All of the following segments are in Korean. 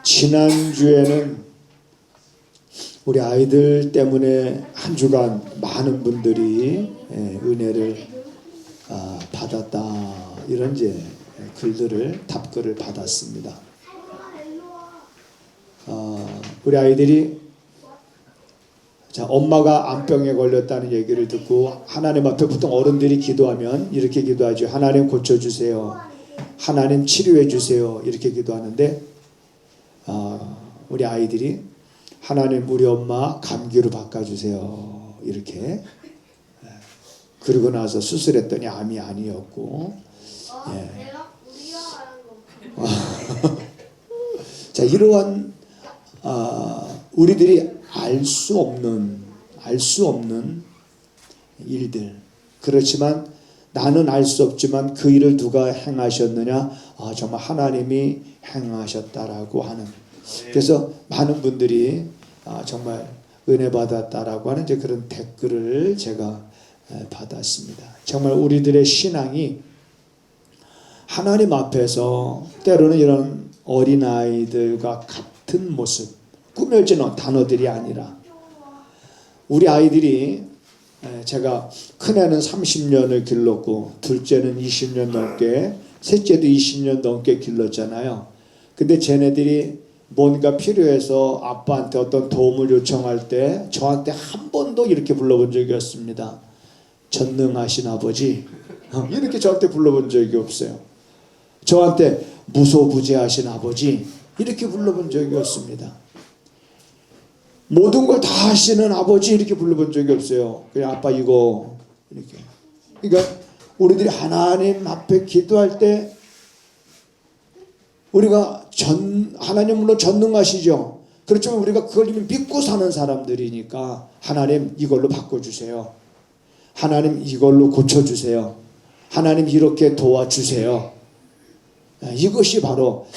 지난주에는 우리 아이들 때문에 한 주간 많은 분들이 은혜를 받았다 이런 이제 글들을 답글을 받았습니다. 우리 아이들이 엄마가 암병에 걸렸다는 얘기를 듣고 하나님 앞에 보통 어른들이 기도하면 이렇게 기도하죠. 하나님 고쳐주세요. 하나님 치료해주세요. 이렇게 기도하는데 우리 아이들이 하나님 우리 엄마 감기로 바꿔주세요. 이렇게 그러고 나서 수술했더니 암이 아니었고 자, 이러한 우리들이 알 수 없는 일들, 그렇지만 나는 알 수 없지만 그 일을 누가 행하셨느냐? 정말 하나님이 행하셨다라고 하는. 그래서 많은 분들이 정말 은혜 받았다라고 하는 이제 그런 댓글을 제가 받았습니다. 정말 우리들의 신앙이 하나님 앞에서 때로는 이런 어린아이들과 같은 모습, 꾸며지는 단어들이 아니라 우리 아이들이 제가 큰애는 30년을 길렀고 둘째는 20년 넘게, 셋째도 20년 넘게 길렀잖아요. 근데 쟤네들이 뭔가 필요해서 아빠한테 어떤 도움을 요청할 때 저한테 한 번도 이렇게 불러본 적이 없습니다. 전능하신 아버지 이렇게 저한테 불러본 적이 없어요. 저한테 무소부재하신 아버지 이렇게 불러본 적이 없습니다. 모든 걸 다 하시는 아버지 이렇게 불러본 적이 없어요. 그냥 아빠 이거 이렇게. 그러니까 우리들이 하나님 앞에 기도할 때 우리가 하나님 물론 전능하시죠. 그렇지만 우리가 그걸 이미 믿고 사는 사람들이니까 하나님 이걸로 바꿔주세요. 하나님 이걸로 고쳐주세요. 하나님 이렇게 도와주세요. 이것이 바로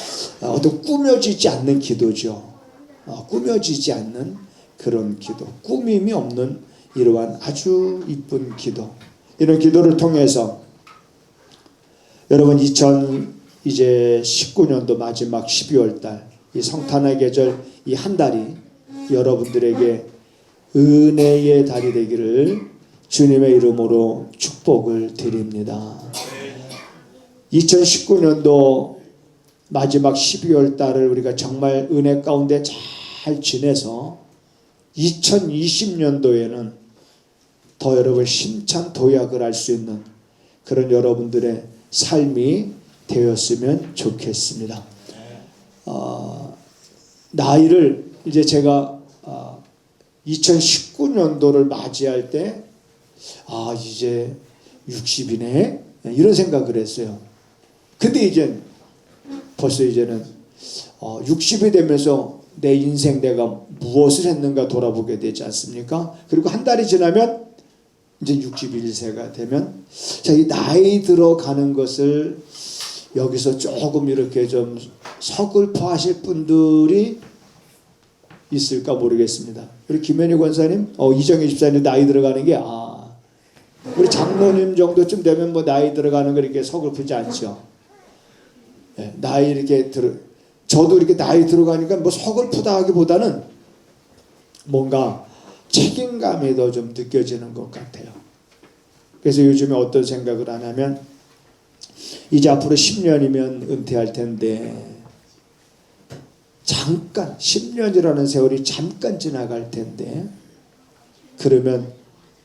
어떤 꾸며지지 않는 기도죠. 꾸며지지 않는 그런 기도, 꾸밈이 없는 이러한 아주 이쁜 기도. 이런 기도를 통해서 여러분 이제 19년도 마지막 12월달 이 성탄의 계절 이 한 달이 여러분들에게 은혜의 달이 되기를 주님의 이름으로 축복을 드립니다. 2019년도 마지막 12월달을 우리가 정말 은혜 가운데 잘 지내서 2020년도에는 더 여러분 힘찬 도약을 할 수 있는 그런 여러분들의 삶이 되었으면 좋겠습니다. 나이를 이제 제가 2019년도를 맞이할 때 이제 60이네 이런 생각을 했어요. 근데 벌써 이제는 60이 되면서 내 인생 내가 무엇을 했는가 돌아보게 되지 않습니까? 그리고 한 달이 지나면 이제 61세가 되면 이 나이 들어가는 것을 여기서 조금 이렇게 좀 서글퍼하실 분들이 있을까 모르겠습니다. 우리 김현희 권사님, 이정희 집사님 나이 들어가는 게 우리 장로님 정도쯤 되면 뭐 나이 들어가는 거 이렇게 서글프지 않죠. 나이 이렇게 저도 이렇게 나이 들어가니까 뭐 서글프다 하기보다는 뭔가 책임감이 더 좀 느껴지는 것 같아요. 그래서 요즘에 어떤 생각을 하냐면 이제 앞으로 10년이면 은퇴할 텐데 잠깐 10년이라는 세월이 잠깐 지나갈 텐데 그러면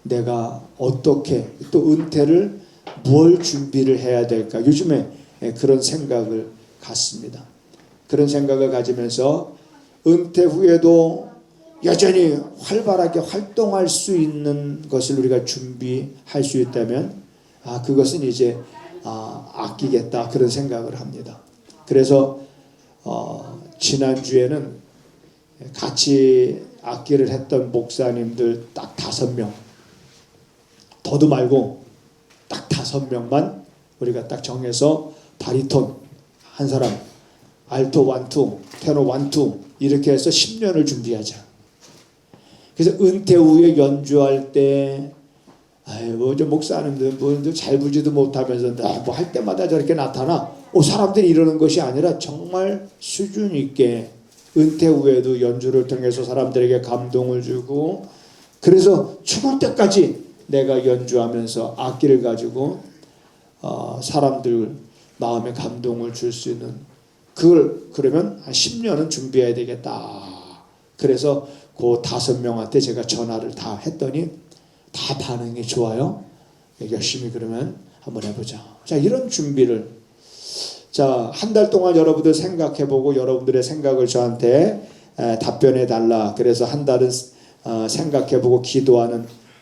내가 어떻게 또 은퇴를 뭘 준비를 해야 될까 요즘에 그런 생각을 갖습니다. 그런 생각을 가지면서 은퇴 후에도 여전히 활발하게 활동할 수 있는 것을 우리가 준비할 수 있다면 그것은 이제 아끼겠다 그런 생각을 합니다. 그래서 지난주에는 같이 악기를 했던 목사님들 딱 5명 더도 말고 딱 5명만 우리가 딱 정해서 바리톤 한 사람, 알토 1, 2, 테너 1, 2 이렇게 해서 10년을 준비하자. 그래서 은퇴 후에 연주할 때 뭐 목사님들 뭐 잘 부지도 못하면서 뭐 할 때마다 저렇게 나타나 사람들이 이러는 것이 아니라 정말 수준 있게 은퇴 후에도 연주를 통해서 사람들에게 감동을 주고, 그래서 죽을 때까지 내가 연주하면서 악기를 가지고 사람들 마음에 감동을 줄 수 있는, 그걸 그러면 한 10년은 준비해야 되겠다. 그래서 그 5명한테 제가 전화를 다 했더니 다 반응이 좋아요. 열심히 그러면 한번 해보자. 자, 이런 준비를, 자, 한 달 동안 여러분들 생각해보고 여러분들의 생각을 저한테 답변해 달라. 그래서 한 달은 생각해보고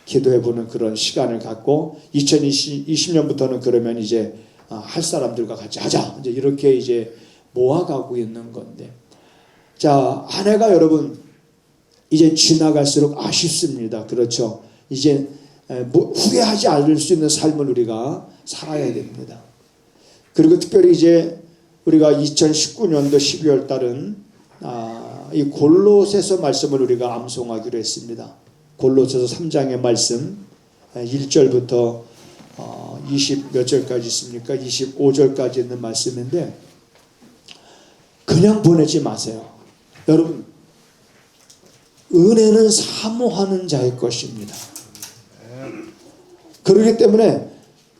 기도해보는 그런 시간을 갖고 2020년부터는 그러면 이제 할 사람들과 같이 하자. 이제 이렇게 이제 모아가고 있는 건데, 자, 한 해가 여러분 이제 지나갈수록 아쉽습니다. 그렇죠? 이제 후회하지 않을 수 있는 삶을 우리가 살아야 됩니다. 그리고 특별히 이제 우리가 2019년도 12월 달은 이 골로새서 말씀을 우리가 암송하기로 했습니다. 골로새서 3장의 말씀 1절부터 20 몇 절까지 있습니까? 25절까지 있는 말씀인데, 그냥 보내지 마세요. 여러분, 은혜는 사모하는 자의 것입니다. 그렇기 때문에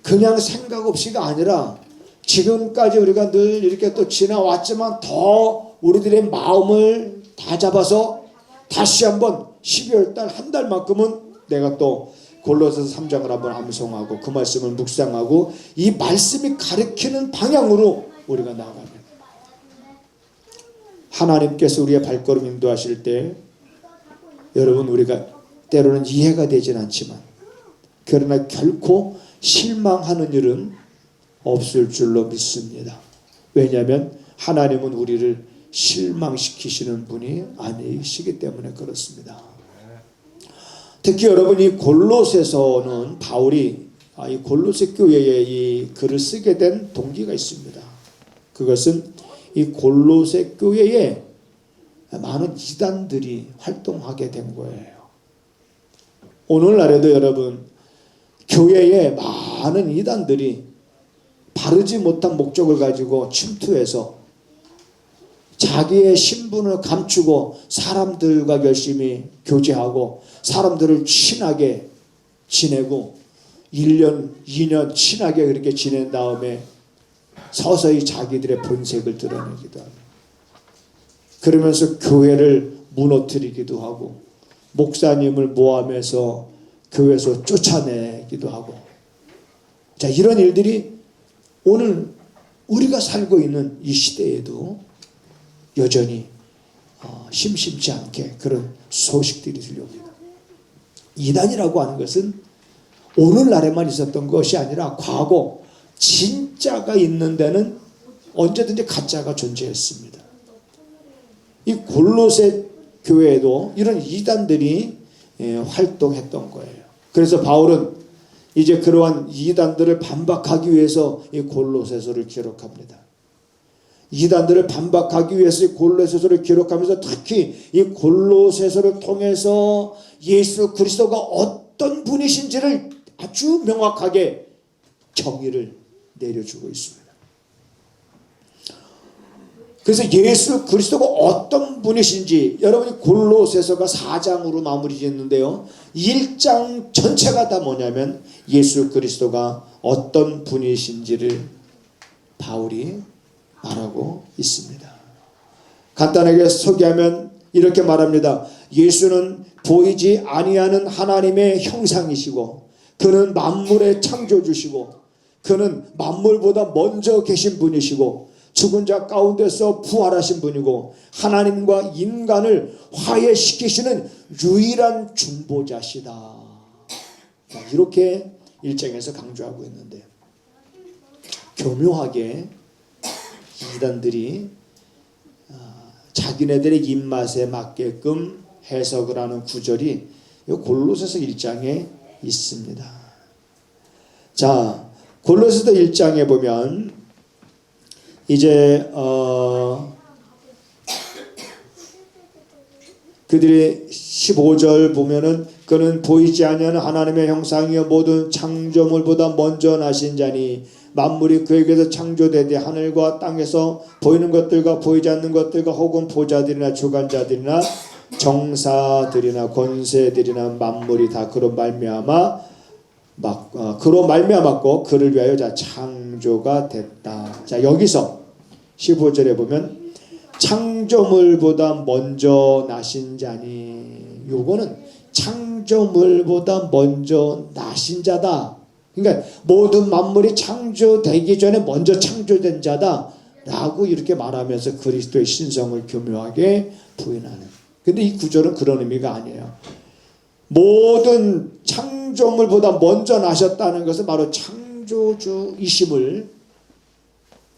그냥 생각 없이가 아니라 지금까지 우리가 늘 이렇게 또 지나왔지만 더 우리들의 마음을 다 잡아서 다시 한번 12월 달 한 달만큼은 내가 또 골로새서 3장을 한번 암송하고 그 말씀을 묵상하고 이 말씀이 가리키는 방향으로 우리가 나아가면, 하나님께서 우리의 발걸음 인도하실 때 여러분, 우리가 때로는 이해가 되진 않지만 그러나 결코 실망하는 일은 없을 줄로 믿습니다. 왜냐하면 하나님은 우리를 실망시키시는 분이 아니시기 때문에 그렇습니다. 특히 여러분, 이 골로새서는 바울이 이 골로새 교회에 이 글을 쓰게 된 동기가 있습니다. 그것은 이 골로새 교회에 많은 이단들이 활동하게 된 거예요. 오늘날에도 여러분, 교회에 많은 이단들이 바르지 못한 목적을 가지고 침투해서 자기의 신분을 감추고 사람들과 열심히 교제하고 사람들을 친하게 지내고 1년, 2년 친하게 그렇게 지낸 다음에 서서히 자기들의 본색을 드러내기도 하고, 그러면서 교회를 무너뜨리기도 하고 목사님을 모함해서 교회에서 쫓아내기도 하고, 자, 이런 일들이 오늘 우리가 살고 있는 이 시대에도 여전히 심심치 않게 그런 소식들이 들려옵니다. 이단이라고 하는 것은 오늘날에만 있었던 것이 아니라 과거 진짜가 있는 데는 언제든지 가짜가 존재했습니다. 이 골로새 교회에도 이런 이단들이 활동했던 거예요. 그래서 바울은 이제 그러한 이단들을 반박하기 위해서 이 골로새서를 기록합니다. 이단들을 반박하기 위해서 이 골로새서를 기록하면서 특히 이 골로새서를 통해서 예수 그리스도가 어떤 분이신지를 아주 명확하게 정의를 내려주고 있습니다. 그래서 예수 그리스도가 어떤 분이신지, 여러분이 골로새서가 4장으로 마무리 짓는데요, 1장 전체가 다 뭐냐면 예수 그리스도가 어떤 분이신지를 바울이 말하고 있습니다. 간단하게 소개하면 이렇게 말합니다. 예수는 보이지 아니하는 하나님의 형상이시고 그는 만물의 창조주시고 그는 만물보다 먼저 계신 분이시고 죽은 자 가운데서 부활하신 분이고 하나님과 인간을 화해시키시는 유일한 중보자시다. 이렇게 1장에서 강조하고 있는데, 교묘하게 이단들이 자기네들의 입맛에 맞게끔 해석을 하는 구절이 골로새서 1장에 있습니다. 자, 골로새서 1장에 보면 이제 그들의 15절 보면은 그는 보이지 아니하는 하나님의 형상이여 모든 창조물보다 먼저 나신 자니 만물이 그에게서 창조되되 하늘과 땅에서 보이는 것들과 보이지 않는 것들과 혹은 보좌들이나 주관자들이나 정사들이나 권세들이나 만물이 다 그로 말미암아 그로 말미암았고 그를 위하여 자 창조가 됐다. 자, 여기서 15절에 보면 창조물보다 먼저 나신 자니, 요거는 창조물보다 먼저 나신 자다. 그러니까 모든 만물이 창조되기 전에 먼저 창조된 자다 라고 이렇게 말하면서 그리스도의 신성을 교묘하게 부인하는. 근데 이 구절은 그런 의미가 아니에요. 모든 창조물보다 먼저 나셨다는 것은 바로 창조주이심을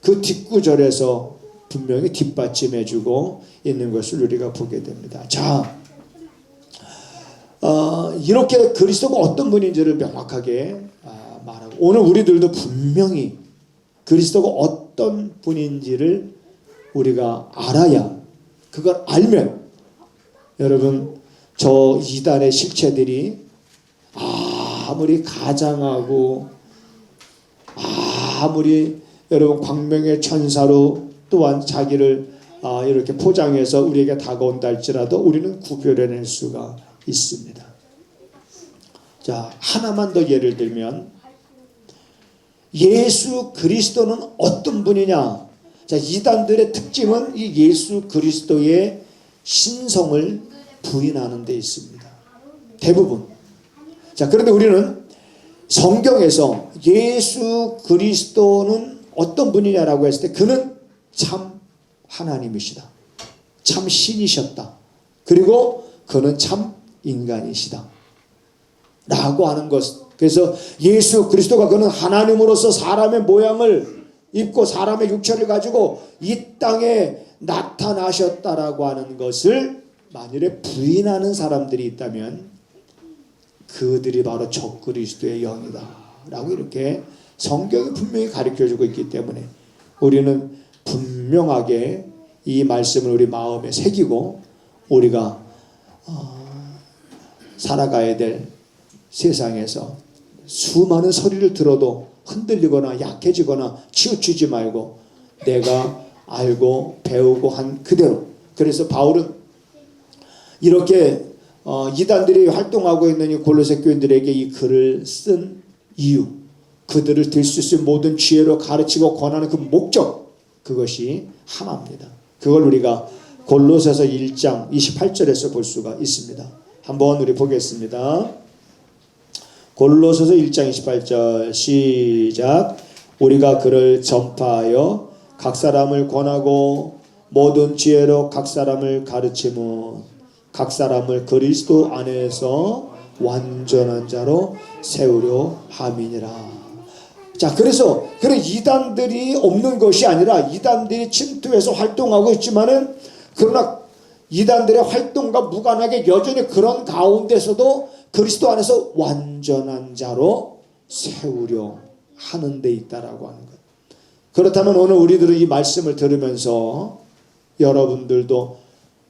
그 뒷구절에서 분명히 뒷받침해주고 있는 것을 우리가 보게 됩니다. 자, 이렇게 그리스도가 어떤 분인지를 명확하게 말하고, 오늘 우리들도 분명히 그리스도가 어떤 분인지를 우리가 알아야, 그걸 알면 여러분 저 이단의 실체들이 아무리 가장하고 아무리 여러분 광명의 천사로 또한 자기를 이렇게 포장해서 우리에게 다가온다 할지라도 우리는 구별해낼 수가 있습니다. 자, 하나만 더 예를 들면 예수 그리스도는 어떤 분이냐. 자, 이단들의 특징은 이 예수 그리스도의 신성을 부인하는 데 있습니다. 대부분. 자, 그런데 우리는 성경에서 예수 그리스도는 어떤 분이냐라고 했을 때 그는 참 하나님이시다. 참 신이셨다. 그리고 그는 참 인간이시다. 라고 하는 것. 그래서 예수 그리스도가 그는 하나님으로서 사람의 모양을 입고 사람의 육체를 가지고 이 땅에 나타나셨다라고 하는 것을 만일에 부인하는 사람들이 있다면 그들이 바로 적그리스도의 영이다 라고 이렇게 성경이 분명히 가르쳐주고 있기 때문에 우리는 분명하게 이 말씀을 우리 마음에 새기고 우리가 살아가야 될 세상에서 수많은 소리를 들어도 흔들리거나 약해지거나 치우치지 말고 내가 알고 배우고 한 그대로. 그래서 바울은 이렇게 이단들이 활동하고 있는 이 골로새 교인들에게 이 글을 쓴 이유, 그들을 들 수 있는 모든 지혜로 가르치고 권하는 그 목적, 그것이 하나입니다. 그걸 우리가 골로새서 1장 28절에서 볼 수가 있습니다. 한번 우리 보겠습니다. 골로새서 1장 28절 시작. 우리가 그를 전파하여 각 사람을 권하고 모든 지혜로 각 사람을 가르치며 각 사람을 그리스도 안에서 완전한 자로 세우려 함이니라. 자, 그래서 그런 이단들이 없는 것이 아니라 이단들이 침투해서 활동하고 있지만은 그러나 이단들의 활동과 무관하게 여전히 그런 가운데서도 그리스도 안에서 완전한 자로 세우려 하는 데 있다라고 하는 것. 그렇다면 오늘 우리들은 이 말씀을 들으면서 여러분들도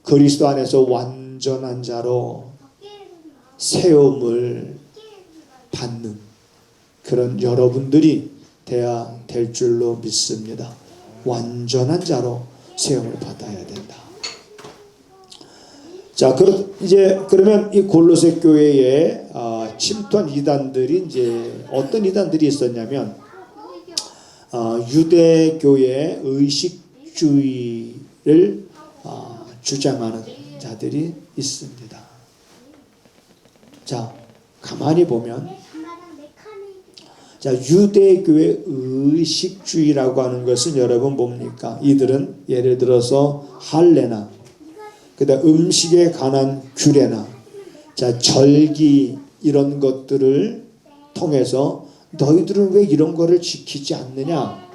그리스도 안에서 완전한 자로 세움을 받는 그런 여러분들이 돼야 될 줄로 믿습니다. 완전한 자로 세움을 받아야 된다. 자, 그러면 이 골로새 교회에 침투한 이단들이 이제 어떤 이단들이 있었냐면 유대교의 의식주의를 주장하는 자들이 있습니다. 자, 가만히 보면 자, 유대교의 의식주의라고 하는 것은 여러분 뭡니까? 이들은 예를 들어서 할례나 그다음 음식에 관한 규례나 자, 절기 이런 것들을 통해서 너희들은 왜 이런 거를 지키지 않느냐?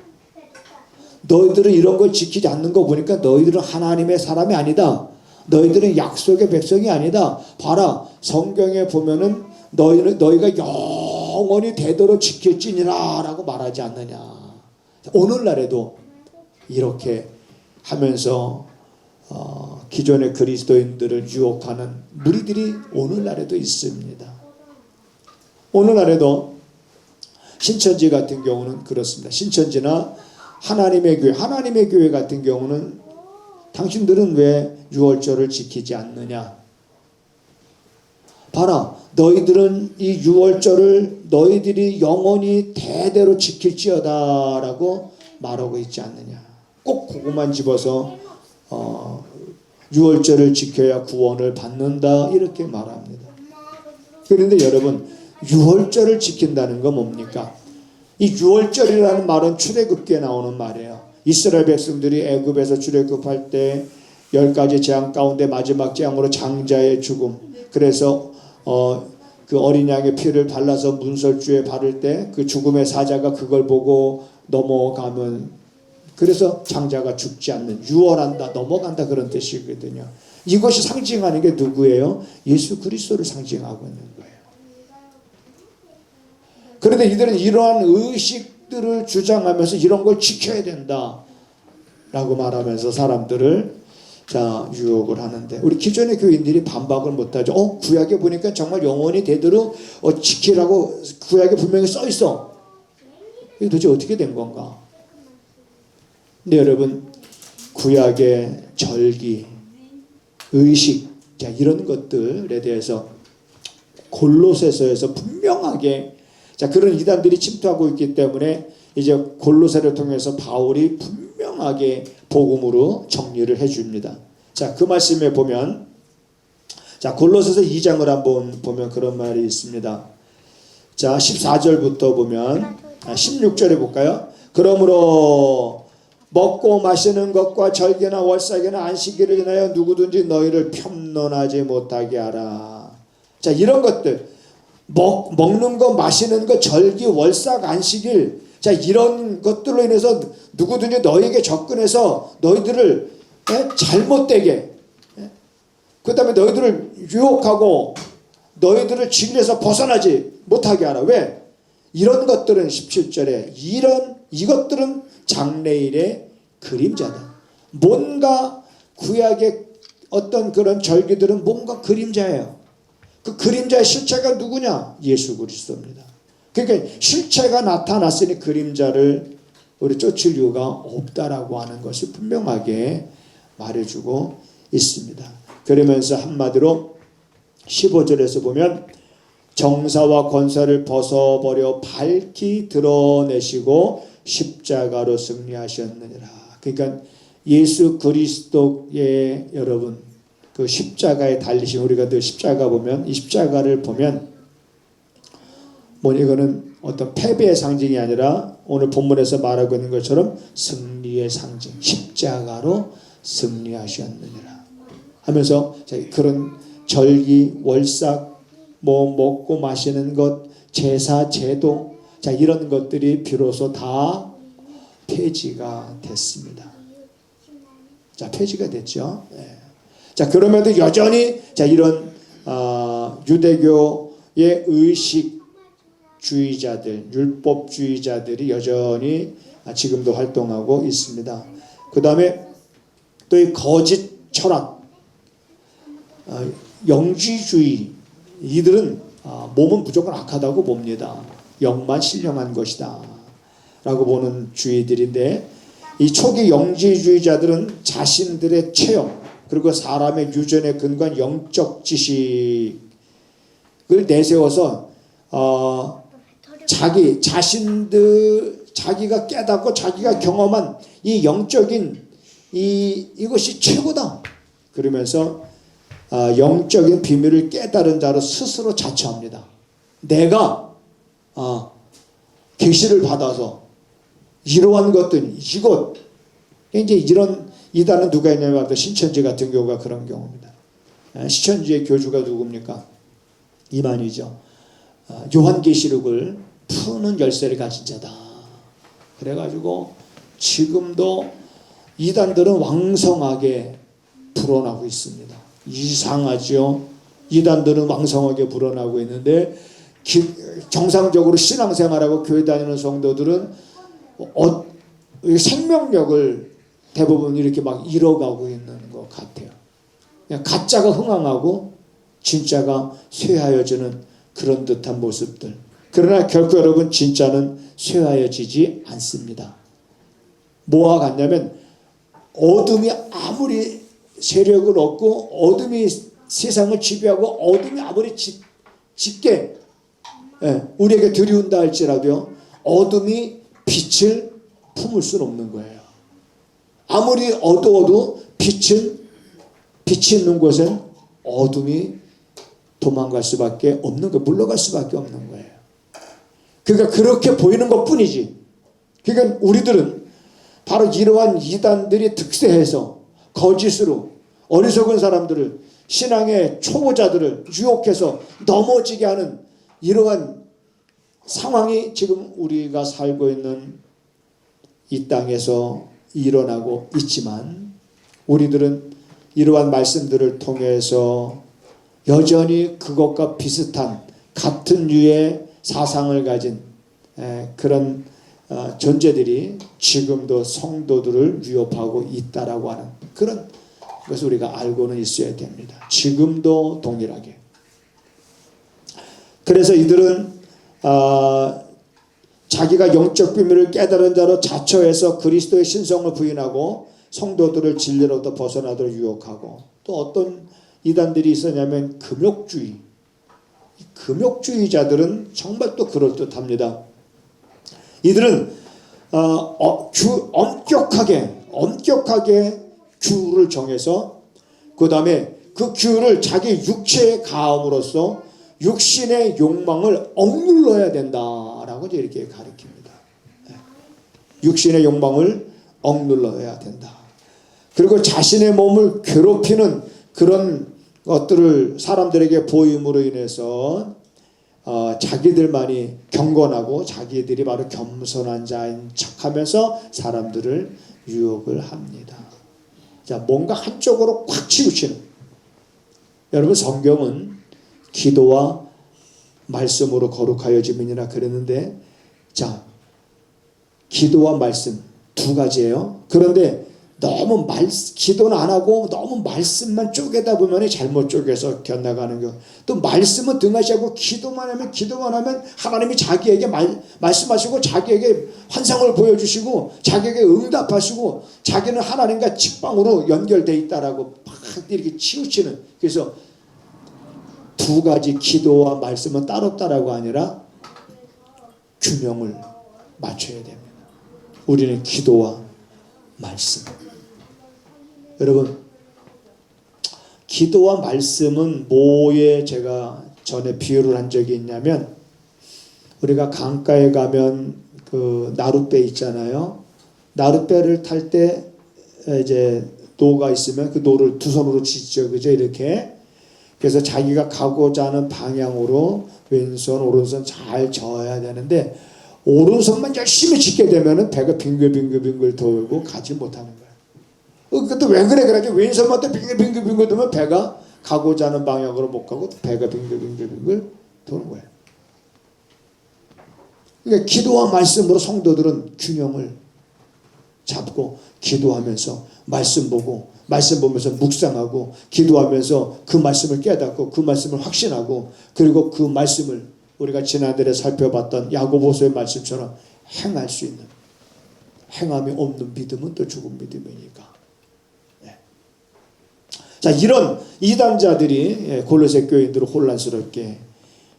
너희들은 이런 걸 지키지 않는 거 보니까 너희들은 하나님의 사람이 아니다. 너희들은 약속의 백성이 아니다. 봐라, 성경에 보면은 너희가 영원히 되도록 지킬지니라 라고 말하지 않느냐. 오늘날에도 이렇게 하면서 기존의 그리스도인들을 유혹하는 무리들이 오늘날에도 있습니다. 오늘날에도 신천지 같은 경우는 그렇습니다. 신천지나 하나님의 교회 같은 경우는 당신들은 왜 유월절을 지키지 않느냐? 봐라, 너희들은 이 유월절을 너희들이 영원히 대대로 지킬지어다 라고 말하고 있지 않느냐. 꼭 그것만 집어서 유월절을 지켜야 구원을 받는다 이렇게 말합니다. 그런데 여러분, 유월절을 지킨다는 건 뭡니까? 이 유월절이라는 말은 출애굽기에 나오는 말이에요. 이스라엘 백성들이 애굽에서 출애굽할 때 10가지 재앙 가운데 마지막 재앙으로 장자의 죽음. 그래서 그 어린 양의 피를 발라서 문설주에 바를 때 그 죽음의 사자가 그걸 보고 넘어가면, 그래서 장자가 죽지 않는, 유월한다, 넘어간다 그런 뜻이거든요. 이것이 상징하는 게 누구예요? 예수 그리스도를 상징하고 있는 거예요. 그런데 이들은 이러한 의식들을 주장하면서 이런 걸 지켜야 된다 라고 말하면서 사람들을 유혹을 하는데, 우리 기존의 교인들이 반박을 못하죠. 구약에 보니까 정말 영원히 대대로 지키라고 구약에 분명히 써 있어. 이게 도대체 어떻게 된 건가? 근데 여러분, 구약의 절기, 의식, 이런 것들에 대해서 골로새서에서 분명하게, 그런 이단들이 침투하고 있기 때문에 이제 골로새를 통해서 바울이 분명하게 복음으로 정리를 해줍니다. 그 말씀에 보면, 골로새서 2장을 한번 보면 그런 말이 있습니다. 14절부터 보면 16절에 볼까요? 그러므로 먹고 마시는 것과 절개나 월삭이나 안식일을 인하여 누구든지 너희를 편론하지 못하게 하라. 이런 것들, 먹는 것, 마시는 것, 절기, 월삭, 안식일, 이런 것들로 인해서 누구든지 너희에게 접근해서 너희들을 잘못되게, 그 다음에 너희들을 유혹하고 너희들을 진리에서 벗어나지 못하게 하라. 왜? 이런 것들은 17절에 이것들은 장래일의 그림자다. 뭔가 구약의 어떤 그런 절기들은 뭔가 그림자예요. 그 그림자의 실체가 누구냐? 예수 그리스도입니다. 그러니까 실체가 나타났으니 그림자를 우리 쫓을 이유가 없다라고 하는 것을 분명하게 말해주고 있습니다. 그러면서 한마디로 15절에서 보면 정사와 권세를 벗어버려 밝히 드러내시고 십자가로 승리하셨느니라. 그러니까 예수 그리스도의 여러분, 그 십자가에 달리신, 우리가 늘 십자가 보면, 이 십자가를 보면 이거는 어떤 패배의 상징이 아니라 오늘 본문에서 말하고 있는 것처럼 승리의 상징, 십자가로 승리하셨느니라 하면서 그런 절기, 월삭, 먹고 마시는 것, 제사, 제도, 이런 것들이 비로소 다 폐지가 됐습니다. 폐지가 됐죠. 그럼에도 여전히 이런 유대교의 의식주의자들, 율법주의자들이 여전히 지금도 활동하고 있습니다. 그 다음에 또 이 거짓 철학, 영지주의, 이들은 몸은 무조건 악하다고 봅니다. 영만 신령한 것이다 라고 보는 주의들인데, 이 초기 영지주의자들은 자신들의 체험, 그리고 사람의 유전에 근거한 영적 지식을 내세워서 자기가 깨닫고 자기가 경험한 이 영적인 이것이 최고다 그러면서 영적인 비밀을 깨달은 자로 스스로 자처합니다. 내가 계시를 받아서 이러한 것들, 이것, 이제 이런 이단은 누가 있냐면 신천지 같은 경우가 그런 경우입니다. 신천지의 교주가 누굽니까? 이만희죠. 요한계시록을 푸는 열쇠를 가진 자다. 그래가지고 지금도 이단들은 왕성하게 불어나고 있습니다. 이상하죠. 이단들은 왕성하게 불어나고 있는데 정상적으로 신앙생활하고 교회 다니는 성도들은 생명력을 대부분 이렇게 막 잃어가고 있는 것 같아요. 그냥 가짜가 흥황하고 진짜가 쇠하여지는 그런 듯한 모습들. 그러나 결코 여러분 진짜는 쇠하여지지 않습니다. 뭐와 같냐면 어둠이 아무리 세력을 얻고 어둠이 세상을 지배하고 어둠이 아무리 짙게 우리에게 들이운다 할지라도요, 어둠이 빛을 품을 수는 없는 거예요. 아무리 어두워도 빛이 있는 곳엔 어둠이 도망갈 수밖에 없는 거예요. 물러갈 수밖에 없는 거예요. 그러니까 그렇게 보이는 것 뿐이지. 그러니까 우리들은 바로 이러한 이단들이 득세해서 거짓으로 어리석은 사람들을, 신앙의 초보자들을 유혹해서 넘어지게 하는 이러한 상황이 지금 우리가 살고 있는 이 땅에서 일어나고 있지만, 우리들은 이러한 말씀들을 통해서 여전히 그것과 비슷한 같은 류의 사상을 가진 그런 존재들이 지금도 성도들을 위협하고 있다라고 하는 그런 것을 우리가 알고는 있어야 됩니다. 지금도 동일하게. 그래서 이들은 자기가 영적 비밀을 깨달은 자로 자처해서 그리스도의 신성을 부인하고 성도들을 진리로부터 벗어나도록 유혹하고, 또 어떤 이단들이 있었냐면 금욕주의자들은 정말 또 그럴듯합니다. 이들은 엄격하게 규를 정해서 그 다음에 그 규를 자기 육체에 가함으로써 육신의 욕망을 억눌러야 된다라고 이렇게 가르칩니다. 육신의 욕망을 억눌러야 된다. 그리고 자신의 몸을 괴롭히는 그런 것들을 사람들에게 보임으로 인해서 자기들만이 경건하고 자기들이 바로 겸손한 자인 척하면서 사람들을 유혹을 합니다. 자, 뭔가 한쪽으로 꽉 치우치는. 여러분, 성경은 기도와 말씀으로 거룩하여짐이니라 그랬는데, 자, 기도와 말씀 두 가지예요. 그런데 너무 기도는 안 하고 너무 말씀만 쪼개다 보면 잘못 쪼개서 곁나가는 거. 또 말씀은 등하시하고 기도만 하면 하나님이 자기에게 말씀하시고 자기에게 환상을 보여주시고 자기에게 응답하시고 자기는 하나님과 직방으로 연결되어 있다라고 막 이렇게 치우치는. 그래서 두 가지 기도와 말씀은 따로따로가 아니라 균형을 맞춰야 됩니다. 우리는 기도와 말씀. 여러분, 기도와 말씀은 뭐에 제가 전에 비유를 한 적이 있냐면, 우리가 강가에 가면 그 나룻배 있잖아요. 나룻배를 탈 때 이제 노가 있으면 그 노를 두 손으로 쥐죠, 그죠? 이렇게. 그래서 자기가 가고자 하는 방향으로 왼손 오른손 잘 저어야 되는데, 오른손만 열심히 짚게 되면 배가 빙글빙글 돌고 가지 못하는 거예요. 그것도 왜 그래? 그러지. 왼손만 또 빙글빙글 돌면 배가 가고자 하는 방향으로 못 가고 배가 빙글빙글 도는 거예요. 그러니까 기도와 말씀으로 성도들은 균형을 잡고 기도하면서 말씀 보고 말씀 보면서 묵상하고 기도하면서 그 말씀을 깨닫고 그 말씀을 확신하고, 그리고 그 말씀을 우리가 지난달에 살펴봤던 야고보서의 말씀처럼 행할 수 있는, 행함이 없는 믿음은 또 죽은 믿음이니까. 네. 자, 이런 이단자들이 골로새 교인들을 혼란스럽게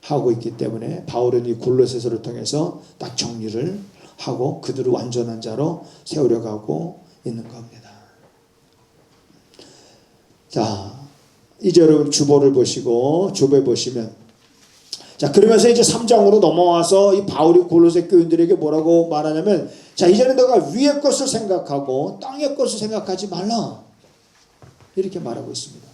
하고 있기 때문에 바울은 이 골로새서를 통해서 딱 정리를 하고 그들을 완전한 자로 세우려 가고 있는 겁니다. 자, 이제 여러분 주보를 보시고 주보에 보시면, 자, 그러면서 이제 3장으로 넘어와서 이 바울이 골로새 교인들에게 뭐라고 말하냐면, 자, 이제는 너가 위의 것을 생각하고 땅의 것을 생각하지 말라, 이렇게 말하고 있습니다.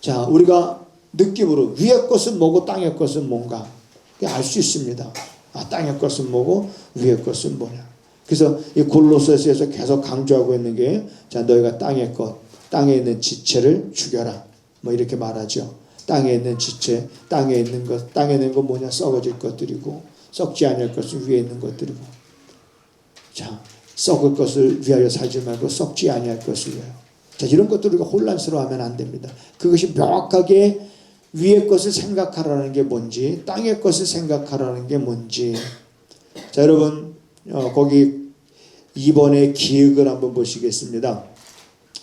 자, 우리가 느낌으로 위의 것은 뭐고 땅의 것은 뭔가 알 수 있습니다. 아, 땅의 것은 뭐고 위의 것은 뭐냐. 그래서 이 골로새서에서 계속 강조하고 있는 게, 자, 너희가 땅의 것, 땅에 있는 지체를 죽여라, 뭐 이렇게 말하죠. 땅에 있는 지체, 땅에 있는 것, 땅에 있는 건 뭐냐? 썩어질 것들이고 썩지 않을 것은 위에 있는 것들이고. 자, 썩을 것을 위하여 살지 말고 썩지 아니할 것을 위하여. 자, 이런 것들을 우리가 혼란스러워하면 안 됩니다. 그것이 명확하게 위의 것을 생각하라는 게 뭔지, 땅의 것을 생각하라는 게 뭔지. 자, 여러분 거기 2번의 기획을 한번 보시겠습니다.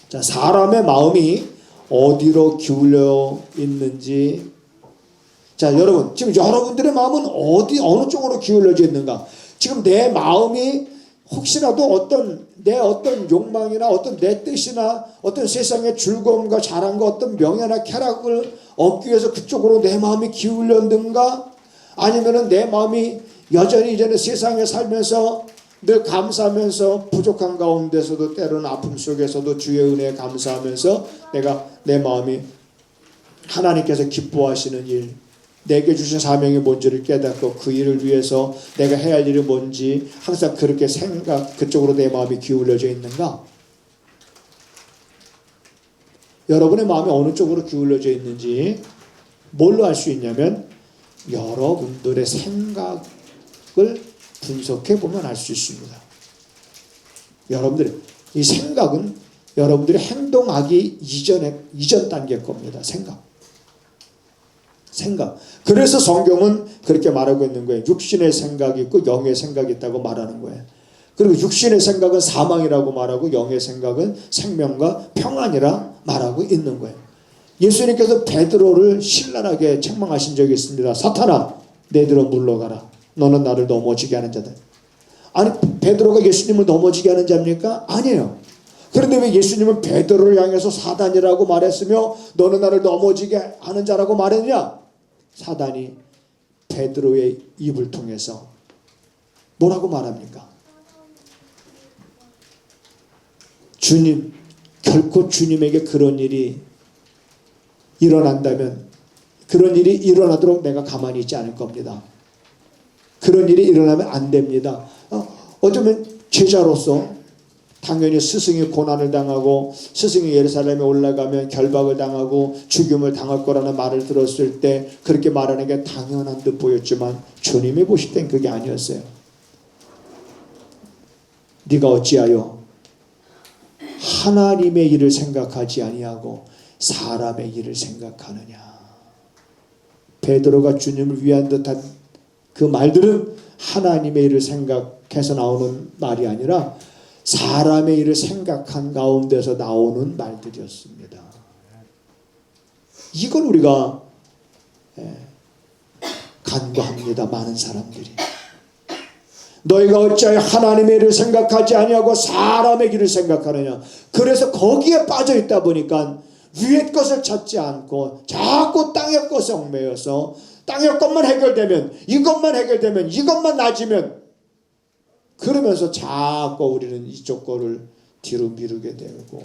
자, 사람의 마음이 어디로 기울여 있는지. 자, 여러분 지금 여러분들의 마음은 어느 쪽으로 기울여져 있는가? 지금 내 마음이 혹시라도 내 어떤 욕망이나 어떤 내 뜻이나 어떤 세상의 즐거움과 자랑과 어떤 명예나 쾌락을 얻기 위해서 그쪽으로 내 마음이 기울였는가? 아니면은 내 마음이 여전히 이제는 세상에 살면서 늘 감사하면서 부족한 가운데서도 때로는 아픔 속에서도 주의 은혜에 감사하면서 내 마음이 하나님께서 기뻐하시는 일, 내게 주신 사명이 뭔지를 깨닫고 그 일을 위해서 내가 해야 할 일이 뭔지 항상 그렇게 그쪽으로 내 마음이 기울여져 있는가? 여러분의 마음이 어느 쪽으로 기울여져 있는지 뭘로 알 수 있냐면 여러분들의 생각을 분석해 보면 알 수 있습니다. 여러분들의 이 생각은 여러분들이 행동하기 이전 단계 겁니다. 생각. 그래서 성경은 그렇게 말하고 있는 거예요. 육신의 생각이 있고 영의 생각이 있다고 말하는 거예요. 그리고 육신의 생각은 사망이라고 말하고 영의 생각은 생명과 평안이라 말하고 있는 거예요. 예수님께서 베드로를 신랄하게 책망하신 적이 있습니다. 사탄아, 내 뒤로 물러가라. 너는 나를 넘어지게 하는 자다. 아니, 베드로가 예수님을 넘어지게 하는 자입니까? 아니에요. 그런데 왜 예수님은 베드로를 향해서 사단이라고 말했으며 너는 나를 넘어지게 하는 자라고 말했냐? 사단이 베드로의 입을 통해서 뭐라고 말합니까? 주님, 결코 주님에게 그런 일이 일어난다면 그런 일이 일어나도록 내가 가만히 있지 않을 겁니다. 그런 일이 일어나면 안 됩니다. 어쩌면 제자로서 당연히 스승이 고난을 당하고 스승이 예루살렘에 올라가면 결박을 당하고 죽임을 당할 거라는 말을 들었을 때 그렇게 말하는 게 당연한 듯 보였지만 주님이 보실 땐 그게 아니었어요. 네가 어찌하여 하나님의 일을 생각하지 아니하고 사람의 일을 생각하느냐. 베드로가 주님을 위한 듯한 그 말들은 하나님의 일을 생각해서 나오는 말이 아니라 사람의 일을 생각한 가운데서 나오는 말들이었습니다. 이걸 우리가 간과합니다. 많은 사람들이. 너희가 어찌하여 하나님의 일을 생각하지 아니하고 사람의 일을 생각하느냐. 그래서 거기에 빠져 있다 보니까 위의 것을 찾지 않고 자꾸 땅의 것에 얽매여서 땅의 것만 해결되면 이것만 나아지면 그러면서 자꾸 우리는 이쪽 거를 뒤로 미루게 되고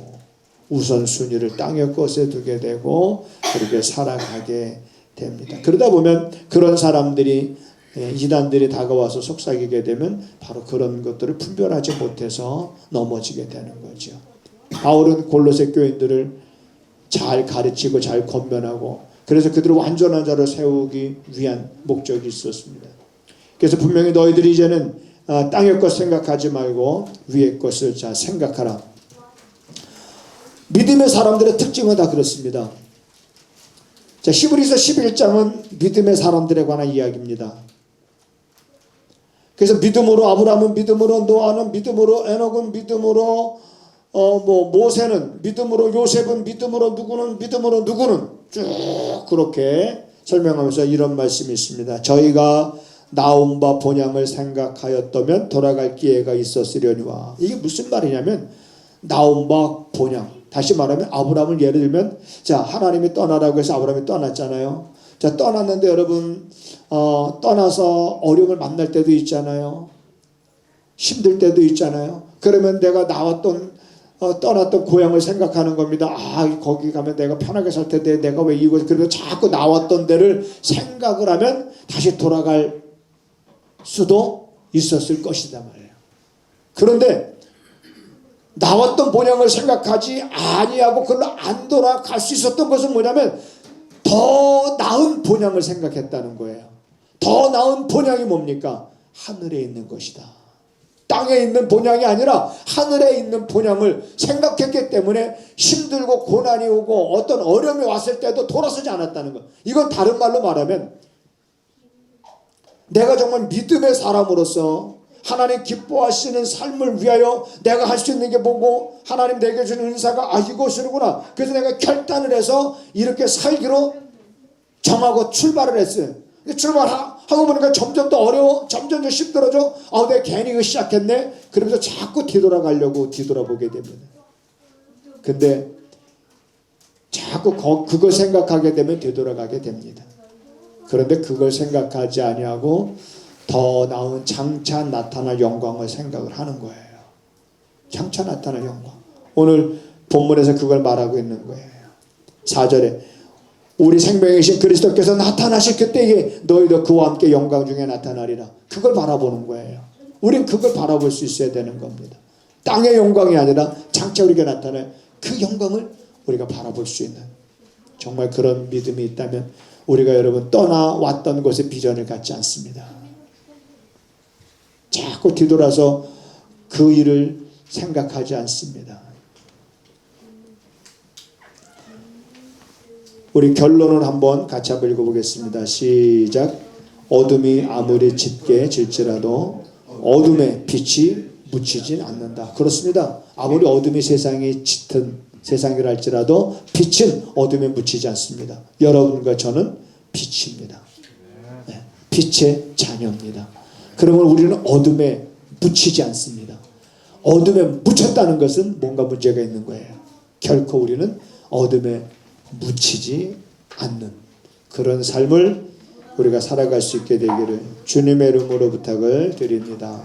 우선순위를 땅의 것에 두게 되고 그렇게 살아가게 됩니다. 그러다 보면 그런 사람들이 이단들이 다가와서 속삭이게 되면 바로 그런 것들을 분별하지 못해서 넘어지게 되는 거죠. 바울은 골로새 교인들을 잘 가르치고 잘 권면하고 그래서 그들을 완전한 자로 세우기 위한 목적이 있었습니다. 그래서 분명히 너희들이 이제는 땅의 것 생각하지 말고 위의 것을 잘 생각하라. 믿음의 사람들의 특징은 다 그렇습니다. 자, 히브리서 11장은 믿음의 사람들에 관한 이야기입니다. 그래서 믿음으로 아브라함은 믿음으로 노아는 믿음으로 에녹은 믿음으로 모세는 믿음으로 요셉은 믿음으로 누구는 쭉 그렇게 설명하면서 이런 말씀이 있습니다. 저희가 나온 바 본향을 생각하였다면 돌아갈 기회가 있었으려니와. 이게 무슨 말이냐면 나온 바 본향. 다시 말하면 아브라함을 예를 들면 자, 하나님이 떠나라고 해서 아브라함이 떠났잖아요. 자, 떠났는데 여러분 떠나서 어려움을 만날 때도 있잖아요. 힘들 때도 있잖아요. 그러면 내가 떠났던 고향을 생각하는 겁니다. 아, 거기 가면 내가 편하게 살 텐데 내가 왜 이곳에 그래서 자꾸 나왔던 데를 생각을 하면 다시 돌아갈 수도 있었을 것이다 말이에요. 그런데 나왔던 본향을 생각하지 아니하고 그걸로 안 돌아갈 수 있었던 것은 뭐냐면 더 나은 본향을 생각했다는 거예요. 더 나은 본향이 뭡니까? 하늘에 있는 것이다. 땅에 있는 본향이 아니라 하늘에 있는 본향을 생각했기 때문에 힘들고 고난이 오고 어떤 어려움이 왔을 때도 돌아서지 않았다는 것. 이건 다른 말로 말하면 내가 정말 믿음의 사람으로서 하나님 기뻐하시는 삶을 위하여 내가 할 수 있는 게 뭐고 하나님 내게 주는 은사가 이것이구나. 그래서 내가 결단을 해서 이렇게 살기로 정하고 출발을 했어요. 출발하고 보니까 점점 더 어려워. 점점 더 힘들어져. 내가 괜히 이거 시작했네. 그러면서 자꾸 뒤돌아보게 됩니다. 근데 자꾸 그거 생각하게 되면 되돌아가게 됩니다. 그런데 그걸 생각하지 아니하고 더 나은 장차 나타날 영광을 생각을 하는 거예요. 장차 나타날 영광. 오늘 본문에서 그걸 말하고 있는 거예요. 4절에 우리 생명이신 그리스도께서 나타나실 그때에 너희도 그와 함께 영광 중에 나타나리라. 그걸 바라보는 거예요. 우린 그걸 바라볼 수 있어야 되는 겁니다. 땅의 영광이 아니라 장차 우리가 나타날 그 영광을 우리가 바라볼 수 있는 정말 그런 믿음이 있다면 우리가 여러분 떠나왔던 곳에 비전을 갖지 않습니다. 자꾸 뒤돌아서 그 일을 생각하지 않습니다. 우리 결론을 한번 같이 한번 읽어보겠습니다. 시작. 어둠이 아무리 짙게 질지라도 어둠에 빛이 묻히진 않는다. 그렇습니다. 아무리 어둠이 세상이 짙은 세상이라 할지라도 빛은 어둠에 묻히지 않습니다. 여러분과 저는 빛입니다. 네, 빛의 자녀입니다. 그러면 우리는 어둠에 묻히지 않습니다. 어둠에 묻혔다는 것은 뭔가 문제가 있는 거예요. 결코 우리는 어둠에 묻히지 않는 그런 삶을 우리가 살아갈 수 있게 되기를 주님의 이름으로 부탁을 드립니다.